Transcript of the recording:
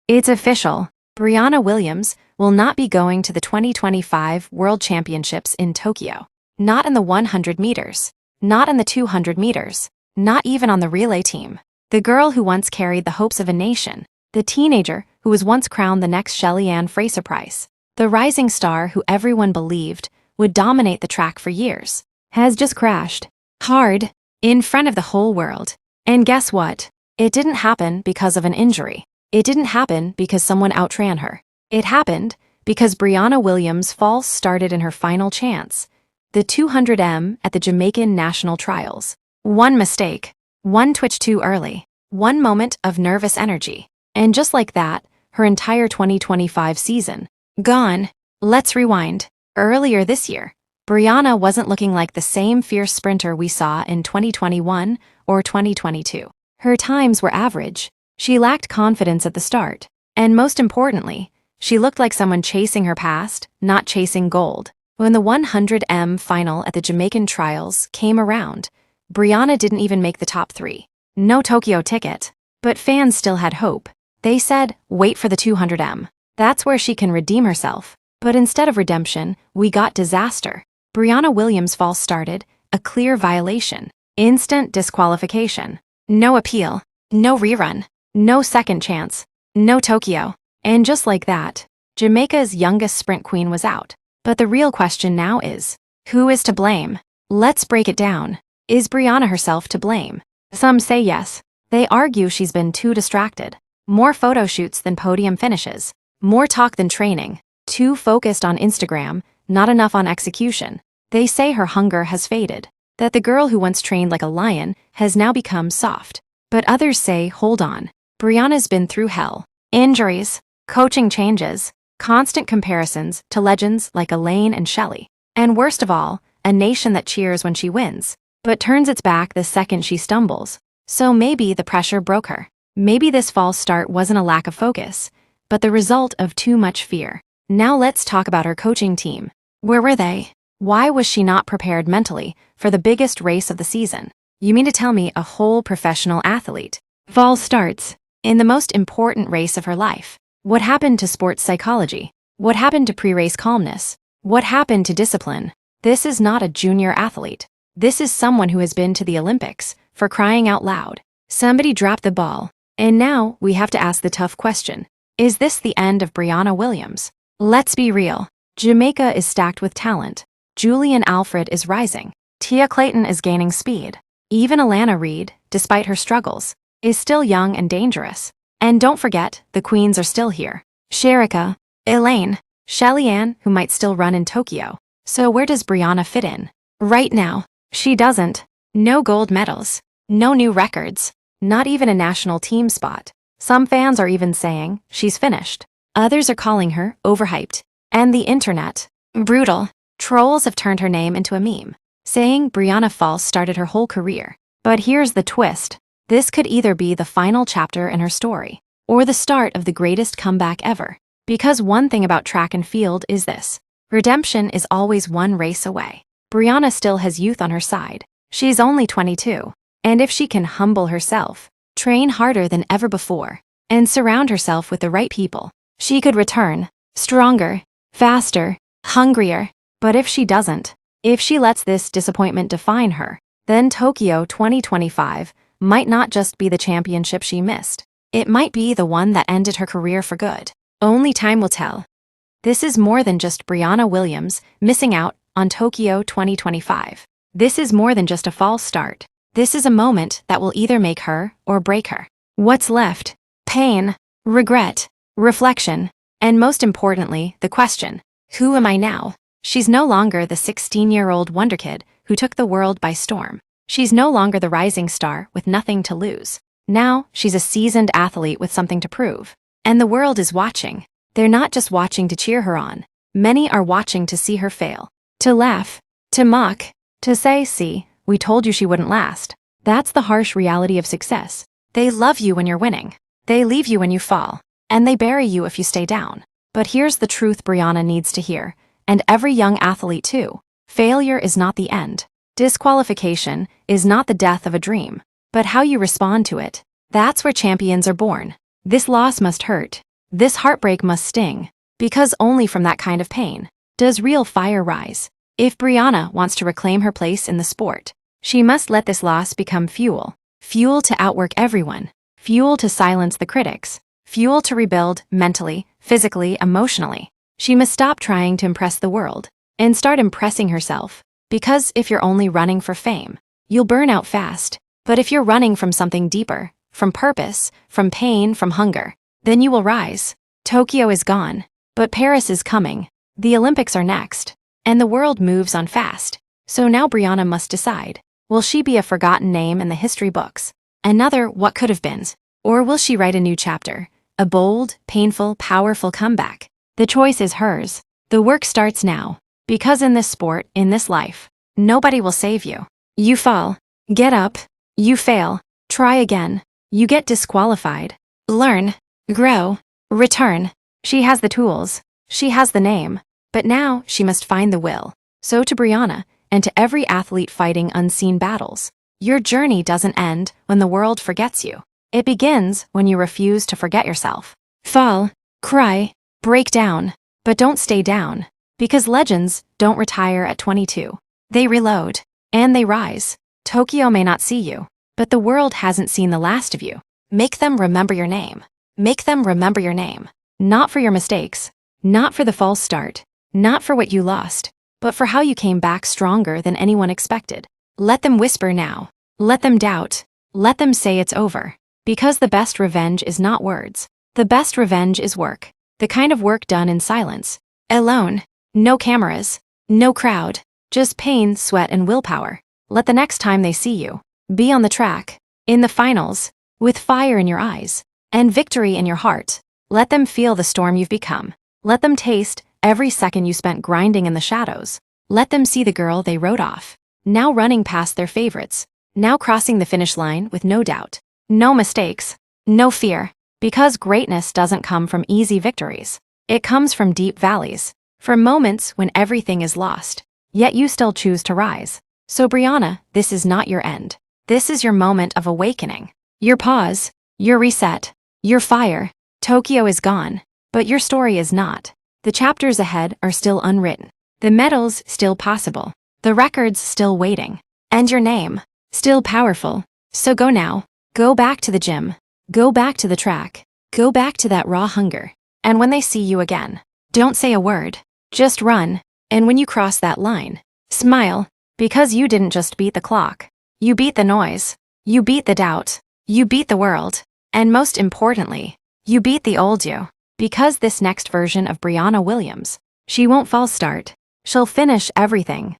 It's official. Briana Williams will not be going to the 2025 World Championships in Tokyo. Not in the 100 meters. Not in the 200 meters. Not even on the relay team. The girl who once carried the hopes of a nation. The teenager who was once crowned the next Shelly and Fraser Pryce. The rising star who everyone believed would dominate the track for years. Has just crashed. Hard. In front of the whole world. And guess what? It didn't happen because of an injury. It didn't happen because someone outran her. It happened because Briana Williams' false started in her final chance, the 200m at the Jamaican national trials. One mistake, one twitch too early, one moment of nervous energy, and just like that, her entire 2025 season, gone. Let's rewind. Earlier this year, Briana wasn't looking like the same fierce sprinter we saw in 2021 or 2022. Her times were average. She lacked confidence at the start, and most importantly, she looked like someone chasing her past, not chasing gold. When the 100m final at the Jamaican trials came around, Briana didn't even make the top 3. No Tokyo ticket. But fans still had hope. They said, wait for the 200m. That's where she can redeem herself. But instead of redemption, we got disaster. Briana Williams' false started, a clear violation. Instant disqualification. No appeal. No rerun. No second chance. No Tokyo. And just like that, Jamaica's youngest sprint queen was out. But the real question now is, who is to blame? Let's break it down. Is Briana herself to blame? Some say yes. They argue she's been too distracted. More photo shoots than podium finishes. More talk than training. Too focused on Instagram, not enough on execution. They say her hunger has faded. That the girl who once trained like a lion has now become soft. But others say, hold on. Briana's been through hell. Injuries, coaching changes, constant comparisons to legends like Elaine and Shelly. And worst of all, a nation that cheers when she wins, but turns its back the second she stumbles. So maybe the pressure broke her. Maybe this false start wasn't a lack of focus, but the result of too much fear. Now let's talk about her coaching team. Where were they? Why was she not prepared mentally for the biggest race of the season? You mean to tell me a whole professional athlete? False starts in the most important race of her life. What happened to sports psychology? What happened to pre-race calmness? What happened to discipline? This is not a junior athlete. This is someone who has been to the Olympics, for crying out loud. Somebody dropped the ball. And now we have to ask the tough question. Is this the end of Briana Williams? Let's be real. Jamaica is stacked with talent. Julian Alfred is rising. Tia Clayton is gaining speed. Even Alana Reid, despite her struggles, is still young and dangerous. And don't forget, the queens are still here. Shericka, Elaine, Shelly Ann, who might still run in Tokyo. So where does Briana fit in? Right now, she doesn't. No gold medals. No new records. Not even a national team spot. Some fans are even saying she's finished. Others are calling her overhyped. And the internet, brutal. Trolls have turned her name into a meme, saying Briana false started her whole career. But here's the twist. This could either be the final chapter in her story, or the start of the greatest comeback ever. Because one thing about track and field is this. Redemption is always one race away. Briana still has youth on her side. She's only 22. And if she can humble herself, train harder than ever before, and surround herself with the right people, she could return, stronger, faster, hungrier. But if she doesn't, if she lets this disappointment define her, then Tokyo 2025 might not just be the championship she missed. It might be the one that ended her career for good. Only time will tell. This is more than just Briana Williams missing out on Tokyo 2025. This is more than just a false start. This is a moment that will either make her or break her. What's left? Pain, regret, reflection, and most importantly, the question, who am I now? She's no longer the 16-year-old wonder kid who took the world by storm. She's no longer the rising star with nothing to lose. Now, she's a seasoned athlete with something to prove. And the world is watching. They're not just watching to cheer her on. Many are watching to see her fail. To laugh. To mock. To say, see, we told you she wouldn't last. That's the harsh reality of success. They love you when you're winning. They leave you when you fall. And they bury you if you stay down. But here's the truth Briana needs to hear. And every young athlete too. Failure is not the end. Disqualification is not the death of a dream. But how you respond to it. That's where champions are born. This loss must hurt. This heartbreak must sting, because only from that kind of pain does real fire rise. If Briana wants to reclaim her place in the sport, she must let this loss become fuel. Fuel to outwork everyone. Fuel to silence the critics. Fuel to rebuild mentally, physically, emotionally. She must stop trying to impress the world and start impressing herself. Because if you're only running for fame, you'll burn out fast. But if you're running from something deeper, from purpose, from pain, from hunger, then you will rise. Tokyo is gone, but Paris is coming. The Olympics are next, and the world moves on fast. So now Briana must decide. Will she be a forgotten name in the history books? Another what could have been? Or will she write a new chapter? A bold, painful, powerful comeback? The choice is hers. The work starts now. Because in this sport, in this life, nobody will save you. You fall. Get up. You fail. Try again. You get disqualified. Learn. Grow. Return. She has the tools. She has the name. But now she must find the will. So to Briana, and to every athlete fighting unseen battles, your journey doesn't end when the world forgets you. It begins when you refuse to forget yourself. Fall. Cry. Break down. But don't stay down. Because legends don't retire at 22. They reload. And they rise. Tokyo may not see you, but the world hasn't seen the last of you. Make them remember your name. Make them remember your name. Not for your mistakes. Not for the false start. Not for what you lost, but for how you came back stronger than anyone expected. Let them whisper now. Let them doubt. Let them say it's over. Because the best revenge is not words. The best revenge is work. The kind of work done in silence. Alone. No cameras. No crowd. Just pain, sweat, and willpower. Let the next time they see you, be on the track, in the finals, with fire in your eyes, and victory in your heart. Let them feel the storm you've become. Let them taste every second you spent grinding in the shadows. Let them see the girl they wrote off, now running past their favorites, now crossing the finish line with no doubt, no mistakes, no fear. Because greatness doesn't come from easy victories. It comes from deep valleys, from moments when everything is lost, yet you still choose to rise. So Briana, this is not your end. This is your moment of awakening. Your pause, your reset, your fire. Tokyo is gone, but your story is not. The chapters ahead are still unwritten. The medals still possible. The records still waiting. And your name, still powerful. So go now. Go back to the gym. Go back to the track. Go back to that raw hunger. And when they see you again, don't say a word. Just run. And when you cross that line, smile. Because you didn't just beat the clock. You beat the noise. You beat the doubt. You beat the world. And most importantly, you beat the old you. Because this next version of Briana Williams, she won't false start. She'll finish everything.